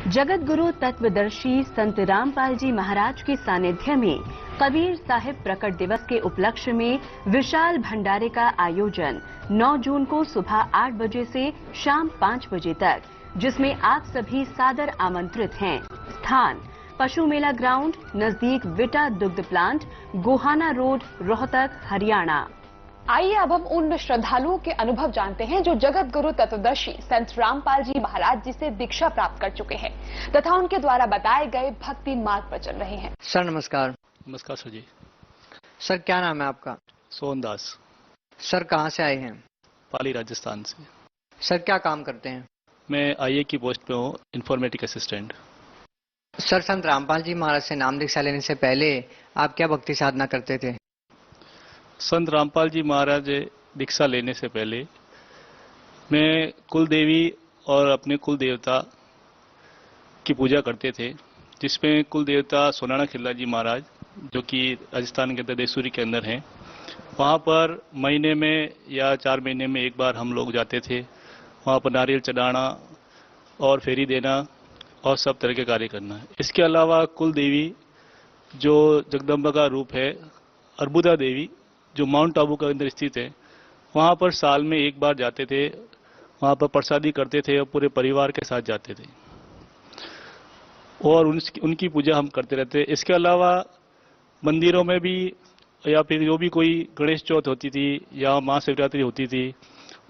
जगत गुरु तत्वदर्शी संत रामपाल जी महाराज के सानिध्य में कबीर साहिब प्रकट दिवस के उपलक्ष्य में विशाल भंडारे का आयोजन 9 जून को सुबह 8 बजे से शाम 5 बजे तक, जिसमें आप सभी सादर आमंत्रित हैं। स्थान पशु मेला ग्राउंड, नजदीक विटा दुग्ध प्लांट, गोहाना रोड, रोहतक, हरियाणा। आइए अब हम उन श्रद्धालुओं के अनुभव जानते हैं जो जगत गुरु तत्वदर्शी संत रामपाल जी महाराज जी से दीक्षा प्राप्त कर चुके हैं तथा उनके द्वारा बताए गए भक्ति मार्ग पर चल रहे हैं। सर नमस्कार। नमस्कार सर जी। सर क्या नाम है आपका? सोहनदास। सर कहाँ से आए हैं? पाली राजस्थान से। सर क्या काम करते हैं? मैं आईए की पोस्ट पे हूँ, इन्फॉर्मेटिक असिस्टेंट। सर संत रामपाल जी महाराज से नाम दीक्षा लेने से पहले आप क्या भक्ति साधना करते थे? संत रामपाल जी महाराज दीक्षा लेने से पहले मैं कुल देवी और अपने कुल देवता की पूजा करते थे, जिसमें कुल देवता सोनाना खिल्ला जी महाराज जो कि राजस्थान के अंदर देसूरी के अंदर हैं। वहाँ पर महीने में या 4 महीने में एक बार हम लोग जाते थे। वहाँ पर नारियल चढ़ाना और फेरी देना और सब तरह के कार्य करना। इसके अलावा कुल देवी जो जगदम्बा का रूप है, अर्बुदा देवी जो माउंट आबू के अंदर स्थित है, वहाँ पर साल में एक बार जाते थे। वहाँ पर प्रसादी करते थे और पूरे परिवार के साथ जाते थे और उनकी पूजा हम करते रहते। इसके अलावा मंदिरों में भी या फिर जो भी कोई गणेश चौथ होती थी या महाशिवरात्रि होती थी,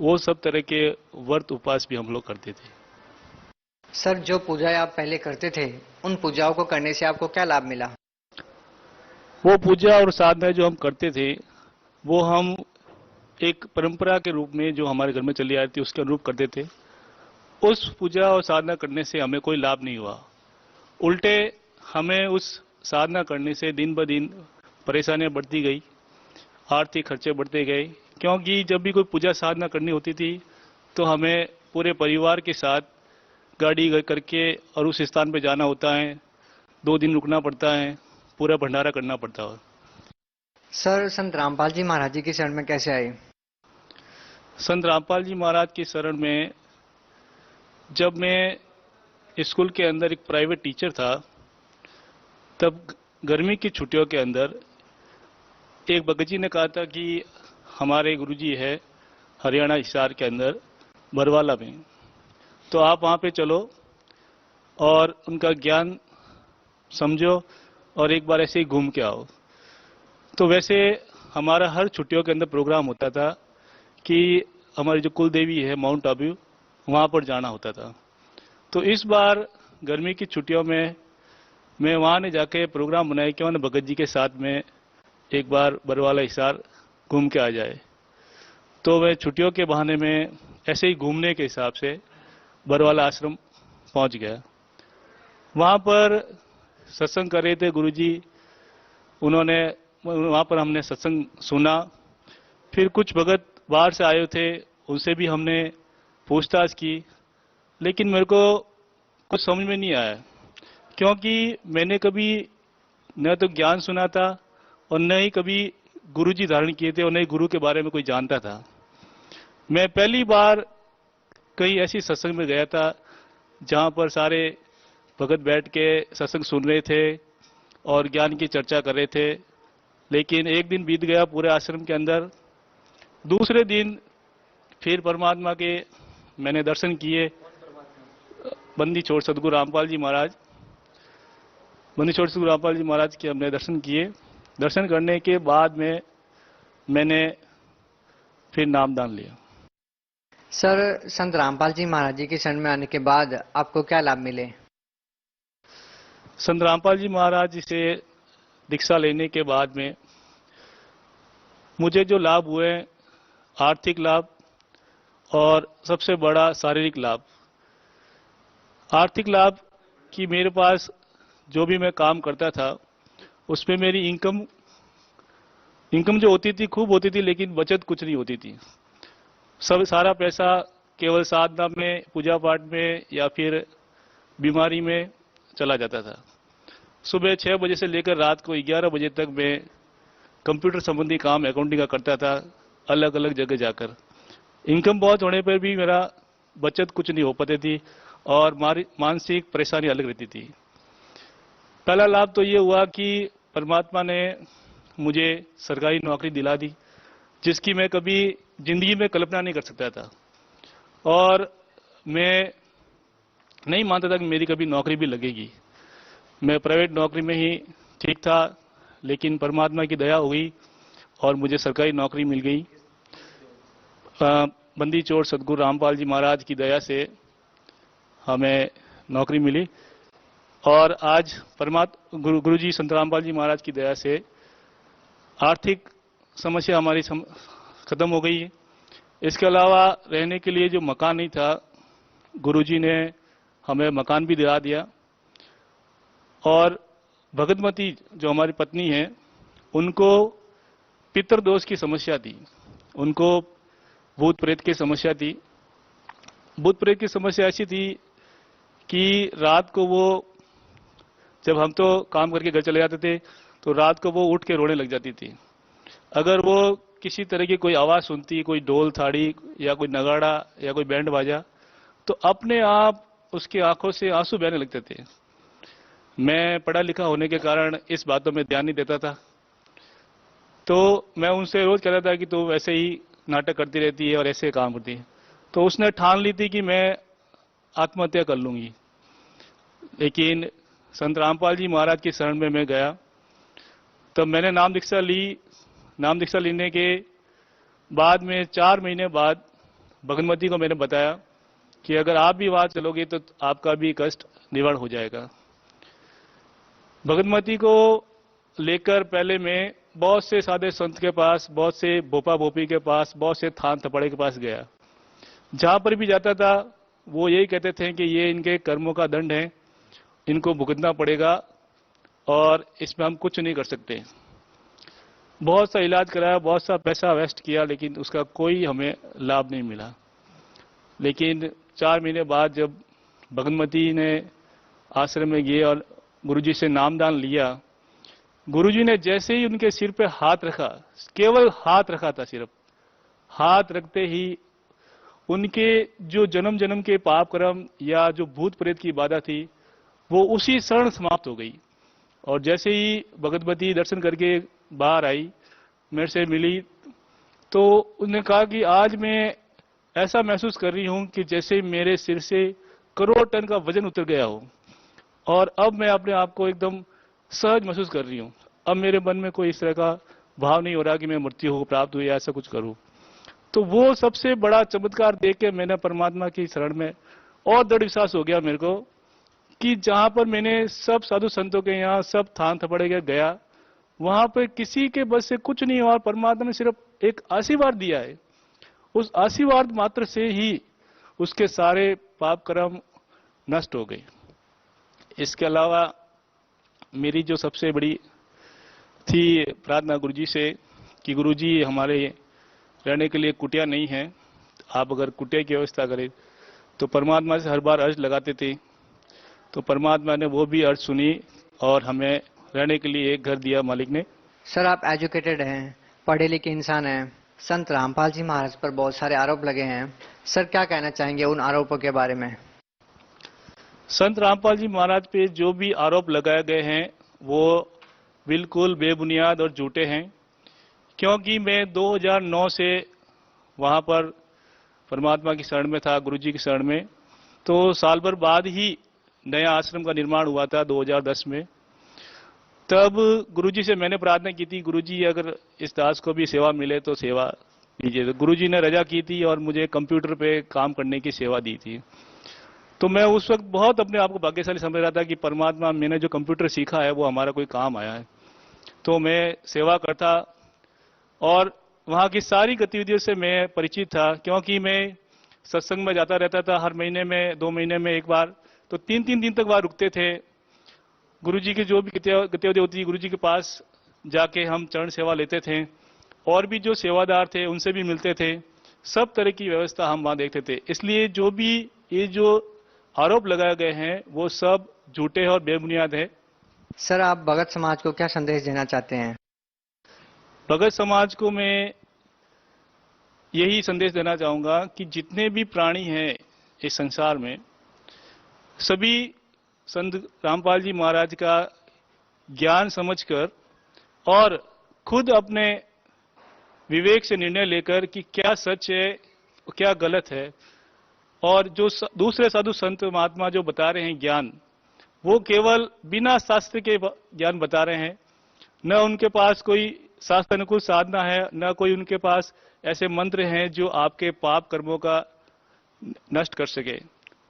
वो सब तरह के व्रत उपवास भी हम लोग करते थे। सर जो पूजा आप पहले करते थे, उन पूजाओं को करने से आपको क्या लाभ मिला? वो पूजा और साधना जो हम करते थे वो हम एक परंपरा के रूप में जो हमारे घर में चली आ रही थी उसके अनुरूप करते थे। उस पूजा और साधना करने से हमें कोई लाभ नहीं हुआ, उल्टे हमें उस साधना करने से दिन ब दिन परेशानियां बढ़ती गई, आर्थिक खर्चे बढ़ते गए। क्योंकि जब भी कोई पूजा साधना करनी होती थी तो हमें पूरे परिवार के साथ गाड़ी करके और उस स्थान पर जाना होता है, 2 दिन रुकना पड़ता है, पूरा भंडारा करना पड़ता है। सर संत रामपाल जी महाराज जी की शरण में कैसे आए? संत रामपाल जी महाराज की शरण में जब मैं स्कूल के अंदर एक प्राइवेट टीचर था, तब गर्मी की छुट्टियों के अंदर एक भगत जी ने कहा था कि हमारे गुरुजी है हरियाणा हिसार के अंदर बरवाला में, तो आप वहाँ पे चलो और उनका ज्ञान समझो और एक बार ऐसे ही घूम के आओ। तो वैसे हमारा हर छुट्टियों के अंदर प्रोग्राम होता था कि हमारी जो कुल देवी है माउंट आबू, वहाँ पर जाना होता था। तो इस बार गर्मी की छुट्टियों में मैं वहाँ ने जाके प्रोग्राम बनाया कि उन्होंने भगत जी के साथ में एक बार बरवाला हिसार घूम के आ जाए। तो मैं छुट्टियों के बहाने में ऐसे ही घूमने के हिसाब से बरवाला आश्रम पहुँच गया। वहाँ पर सत्संग कर रहे थे गुरुजी, उन्होंने वहाँ पर हमने सत्संग सुना। फिर कुछ भगत बाहर से आए थे, उनसे भी हमने पूछताछ की, लेकिन मेरे को कुछ समझ में नहीं आया, क्योंकि मैंने कभी न तो ज्ञान सुना था और न ही कभी गुरुजी धारण किए थे और न ही गुरु के बारे में कोई जानता था। मैं पहली बार कहीं ऐसी सत्संग में गया था जहाँ पर सारे भगत बैठ के सत्संग सुन रहे थे और ज्ञान की चर्चा कर रहे थे। लेकिन एक दिन बीत गया पूरे आश्रम के अंदर। दूसरे दिन फिर परमात्मा के मैंने दर्शन किए। बंदी छोड़ सदगुरु रामपाल जी महाराज, बंदी छोड़ सदगुरु रामपाल जी महाराज के हमने दर्शन किए। दर्शन करने के बाद में मैंने फिर नामदान लिया। सर संत रामपाल जी महाराज जी की शरण में आने के बाद आपको क्या लाभ मिले? संत रामपाल जी महाराज जी से दीक्षा लेने के बाद में मुझे जो लाभ हुए, आर्थिक लाभ और सबसे बड़ा शारीरिक लाभ। आर्थिक लाभ कि मेरे पास जो भी मैं काम करता था उसमें मेरी इनकम जो होती थी खूब होती थी, लेकिन बचत कुछ नहीं होती थी। सारा पैसा केवल साधना में, पूजा पाठ में या फिर बीमारी में चला जाता था। सुबह 6 बजे से लेकर रात को 11 बजे तक मैं कंप्यूटर संबंधी काम, अकाउंटिंग का करता था, अलग अलग जगह जाकर। इनकम बहुत होने पर भी मेरा बचत कुछ नहीं हो पाती थी और मानसिक परेशानी अलग रहती थी। पहला लाभ तो ये हुआ कि परमात्मा ने मुझे सरकारी नौकरी दिला दी, जिसकी मैं कभी जिंदगी में कल्पना नहीं कर सकता था, और मैं नहीं मानता था कि मेरी कभी नौकरी भी लगेगी। मैं प्राइवेट नौकरी में ही ठीक था, लेकिन परमात्मा की दया हुई और मुझे सरकारी नौकरी मिल गई। बंदी चोर सदगुरु रामपाल जी महाराज की दया से हमें नौकरी मिली, और आज गुरु जी संत रामपाल जी महाराज की दया से आर्थिक समस्या हमारी खत्म हो गई है। इसके अलावा रहने के लिए जो मकान नहीं था, गुरुजी ने हमें मकान भी दिला दिया। और भगतमती जो हमारी पत्नी है, उनको पितृदोष की समस्या थी, उनको भूत प्रेत की समस्या थी। भूत प्रेत की समस्या ऐसी थी कि रात को वो, जब हम तो काम करके घर चले जाते थे, तो रात को वो उठ के रोने लग जाती थी। अगर वो किसी तरह की कोई आवाज सुनती, कोई ढोल थाड़ी या कोई नगाड़ा या कोई बैंड बाजा, तो अपने आप उसकी आंखों से आंसू बहने लगते थे। मैं पढ़ा लिखा होने के कारण इस बातों में ध्यान नहीं देता था, तो मैं उनसे रोज कहता था कि तू वैसे ही नाटक करती रहती है और ऐसे काम करती है। तो उसने ठान ली थी कि मैं आत्महत्या कर लूंगी। लेकिन संत रामपाल जी महाराज की शरण में मैं गया, तब मैंने नाम दीक्षा ली। नाम दीक्षा लेने के बाद में 4 महीने बाद भगतमती को मैंने बताया कि अगर आप भी वहां चलोगे तो आपका भी कष्ट निवारण हो जाएगा। भगतमती को लेकर पहले मैं बहुत से साधे संत के पास, बहुत से भोपा भोपी के पास, बहुत से थान थपड़े के पास गया। जहां पर भी जाता था वो यही कहते थे कि ये इनके कर्मों का दंड है, इनको भुगतना पड़ेगा और इसमें हम कुछ नहीं कर सकते। बहुत सा इलाज कराया, बहुत सा पैसा वेस्ट किया, लेकिन उसका कोई हमें लाभ नहीं मिला। लेकिन 4 महीने बाद जब भगतमती ने आश्रम में गए और गुरुजी से नामदान लिया, गुरुजी ने जैसे ही उनके सिर पे हाथ रखा, केवल हाथ रखा था, सिर्फ हाथ रखते ही उनके जो जन्म जन्म के पाप कर्म या जो भूत प्रेत की बाधा थी वो उसी क्षण समाप्त हो गई। और जैसे ही भगतमती दर्शन करके बाहर आई, मेरे से मिली, तो उन्होंने कहा कि आज मैं ऐसा महसूस कर रही हूं कि जैसे मेरे सिर से करोड़ टन का वजन उतर गया हो, और अब मैं अपने आप को एकदम सहज महसूस कर रही हूं। अब मेरे मन में कोई इस तरह का भाव नहीं हो रहा कि मैं मृत्यु हो प्राप्त हुई या ऐसा कुछ करूं। तो वो सबसे बड़ा चमत्कार देख के मैंने परमात्मा की शरण में और दृढ़ विश्वास हो गया मेरे को कि जहां पर मैंने सब साधु संतों के यहाँ सब थान थपड़े के गया, वहां पर किसी के बस से कुछ नहीं हुआ। परमात्मा ने सिर्फ एक आशीर्वाद दिया है, उस आशीर्वाद मात्र से ही उसके सारे पाप कर्म नष्ट हो गए। इसके अलावा मेरी जो सबसे बड़ी थी प्रार्थना गुरुजी से कि गुरुजी हमारे रहने के लिए कुटिया नहीं है, आप अगर कुटिया की व्यवस्था करें। तो परमात्मा से हर बार अर्ज लगाते थे, तो परमात्मा ने वो भी अर्ज सुनी और हमें रहने के लिए एक घर दिया मालिक ने। सर, आप एजुकेटेड हैं, पढ़े लिखे इंसान हैं। संत रामपाल जी महाराज पर बहुत सारे आरोप लगे हैं, सर क्या कहना चाहेंगे उन आरोपों के बारे में? संत रामपाल जी महाराज पे जो भी आरोप लगाए गए हैं वो बिल्कुल बेबुनियाद और झूठे हैं, क्योंकि मैं 2009 से वहां पर परमात्मा की शरण में था, गुरुजी की शरण में। तो साल भर बाद ही नया आश्रम का निर्माण हुआ था 2010 में। तब गुरुजी से मैंने प्रार्थना की थी, गुरुजी अगर इस दास को भी सेवा मिले तो सेवा दीजिए। तो गुरुजी ने रजा की थी और मुझे कंप्यूटर पे काम करने की सेवा दी थी। तो मैं उस वक्त बहुत अपने आप को भाग्यशाली समझ रहा था कि परमात्मा, मैंने जो कंप्यूटर सीखा है वो हमारा कोई काम आया है। तो मैं सेवा करता और वहां की सारी गतिविधियों से मैं परिचित था, क्योंकि मैं सत्संग में जाता रहता था हर महीने में, 2 महीने में एक बार। तो 3-3 दिन तक वहां रुकते थे। गुरुजी की जो भी गतिविधि होती, गुरुजी के पास जाके हम चरण सेवा लेते थे, और भी जो सेवादार थे उनसे भी मिलते थे। सब तरह की व्यवस्था हम वहां देखते थे। इसलिए जो भी ये जो आरोप लगाए गए हैं वो सब झूठे और बेबुनियाद है। सर, आप भगत समाज को क्या संदेश देना चाहते हैं? भगत समाज को मैं यही संदेश देना चाहूंगा कि जितने भी प्राणी हैं इस संसार में, सभी संत रामपाल जी महाराज का ज्ञान समझकर और खुद अपने विवेक से निर्णय लेकर कि क्या सच है क्या गलत है, और जो दूसरे साधु संत महात्मा जो बता रहे हैं ज्ञान, वो केवल बिना शास्त्र के ज्ञान बता रहे हैं। न उनके पास कोई शास्त्र अनुकूल साधना है, न कोई उनके पास ऐसे मंत्र हैं जो आपके पाप कर्मों का नष्ट कर सके।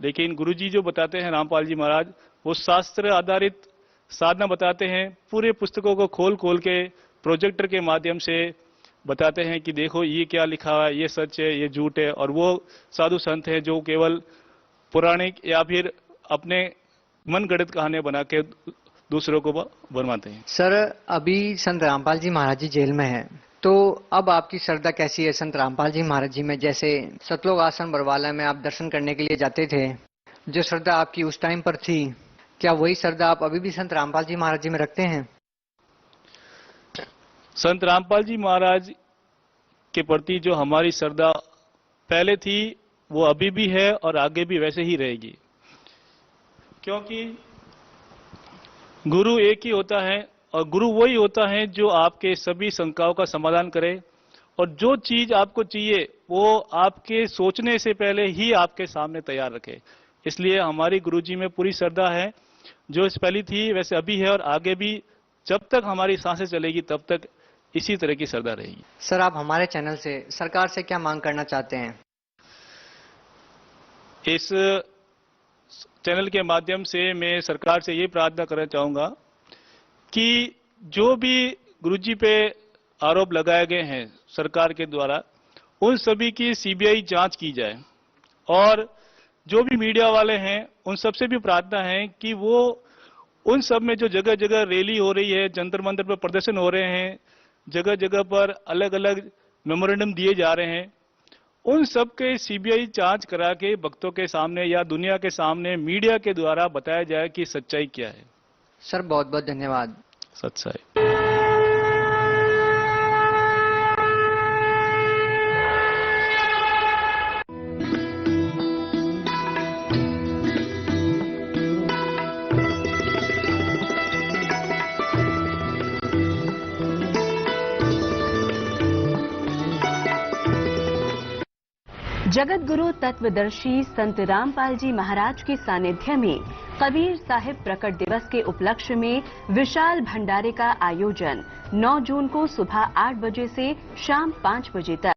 लेकिन गुरुजी जो बताते हैं रामपाल जी महाराज, वो शास्त्र आधारित साधना बताते हैं। पूरे पुस्तकों को खोल खोल के प्रोजेक्टर के माध्यम से बताते हैं कि देखो ये क्या लिखा हुआ है, ये सच है, ये झूठ है। और वो साधु संत हैं जो केवल पौराणिक या फिर अपने मन गढ़ंत कहानियां बना के दूसरों को बनवाते हैं। सर, अभी संत रामपाल जी महाराज जी जेल में हैं, तो अब आपकी श्रद्धा कैसी है संत रामपाल जी महाराज जी में? जैसे सतलोक आश्रम बरवाला में आप दर्शन करने के लिए जाते थे, जो श्रद्धा आपकी उस टाइम पर थी, क्या वही श्रद्धा आप अभी भी संत रामपाल जी महाराज जी में रखते हैं? संत रामपाल जी महाराज के प्रति जो हमारी श्रद्धा पहले थी, वो अभी भी है और आगे भी वैसे ही रहेगी। क्योंकि गुरु एक ही होता है, और गुरु वही होता है जो आपके सभी शंकाओं का समाधान करे, और जो चीज आपको चाहिए वो आपके सोचने से पहले ही आपके सामने तैयार रखे। इसलिए हमारी गुरुजी में पूरी श्रद्धा है, जो पहली थी वैसे अभी है, और आगे भी जब तक हमारी सांसें चलेगी तब तक इसी तरह की श्रद्धा रहेगी। सर, आप हमारे चैनल से सरकार से क्या मांग करना चाहते हैं? इस चैनल के माध्यम से मैं सरकार से ये प्रार्थना करना चाहूंगा कि जो भी गुरुजी पे आरोप लगाए गए हैं सरकार के द्वारा, उन सभी की सीबीआई जांच की जाए। और जो भी मीडिया वाले हैं उन सबसे भी प्रार्थना है कि वो उन सब में जो जगह जगह रैली हो रही है, जंतर मंतर पर प्रदर्शन हो रहे हैं, जगह जगह पर अलग अलग मेमोरेंडम दिए जा रहे हैं, उन सब के सीबीआई जांच करा के भक्तों के सामने या दुनिया के सामने मीडिया के द्वारा बताया जाए कि सच्चाई क्या है। सर, बहुत बहुत धन्यवाद। सच्चाई। जगत गुरु तत्वदर्शी संत रामपाल जी महाराज के सानिध्य में कबीर साहिब प्रकट दिवस के उपलक्ष्य में विशाल भंडारे का आयोजन 9 जून को सुबह 8 बजे से शाम 5 बजे तक